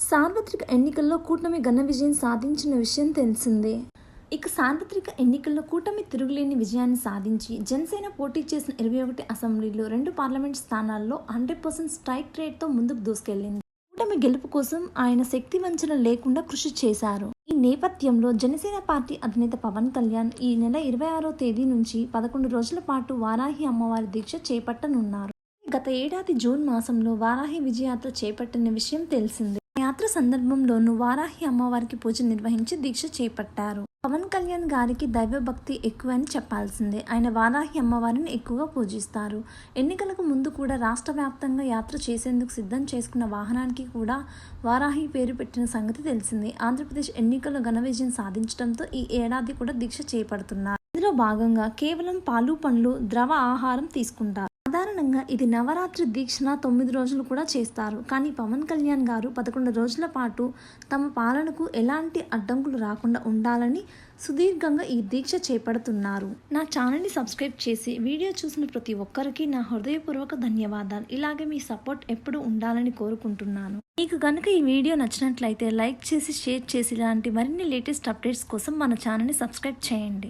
సార్వత్రిక ఎన్నికల్లో కూటమి ఘన విజయం సాధించిన విషయం తెలిసిందే. ఇక సార్వత్రిక ఎన్నికల్లో కూటమి తిరుగులేని విజయాన్ని సాధించి జనసేన పోటీ చేసిన 21 అసెంబ్లీలో 2 పార్లమెంట్ స్థానాల్లో 100% స్ట్రైక్ రేట్తో ముందుకు దూసుకెళ్లింది. కూటమి గెలుపు కోసం ఆయన శక్తి వంచన లేకుండా కృషి చేశారు. ఈ నేపథ్యంలో జనసేన పార్టీ అధినేత పవన్ కళ్యాణ్ ఈ నెల 26వ తేదీ నుంచి 11 రోజుల పాటు వారాహి అమ్మవారి దీక్ష చేపట్టనున్నారు. గత ఏడాది జూన్ మాసంలో వారాహి విజయయాత్ర చేపట్టిన విషయం తెలిసిందే. యాత్ర సందర్భంలోనూ వారాహి అమ్మవారికి పూజ నిర్వహించి దీక్ష చేపట్టారు. పవన్ కళ్యాణ్ గారికి దైవభక్తి ఎక్కువ అని చెప్పాల్సిందే. ఆయన వారాహి అమ్మవారిని ఎక్కువగా పూజిస్తారు. ఎన్నికలకు ముందు కూడా రాష్ట్ర వ్యాప్తంగా యాత్ర చేసేందుకు సిద్ధం చేసుకున్న వాహనానికి కూడా వారాహి పేరు పెట్టిన సంగతి తెలిసిందే. ఆంధ్రప్రదేశ్ ఎన్నికల్లో ఘన విజయం సాధించడంతో ఈ ఏడాది కూడా దీక్ష చేపడుతున్నారు. ఇందులో భాగంగా కేవలం పాలు పండ్లు ద్రవ ఆహారం తీసుకుంటారు. సాధారణంగా ఇది నవరాత్రి దీక్షన 9 రోజులు కూడా చేస్తారు. కానీ పవన్ కళ్యాణ్ గారు 11 రోజుల పాటు తమ పాలనకు ఎలాంటి అడ్డంకులు రాకుండా ఉండాలని సుదీర్ఘంగా ఈ దీక్ష చేపడుతున్నారు. నా ఛానల్ని సబ్స్క్రైబ్ చేసి వీడియో చూసిన ప్రతి ఒక్కరికి నా హృదయపూర్వక ధన్యవాదాలు. ఇలాగే మీ సపోర్ట్ ఎప్పుడు ఉండాలని కోరుకుంటున్నాను. మీకు కనుక ఈ వీడియో నచ్చినట్లయితే లైక్ చేసి షేర్ చేసి ఇలాంటి మరిన్ని లేటెస్ట్ అప్డేట్స్ కోసం మన ఛానల్ని సబ్స్క్రైబ్ చేయండి.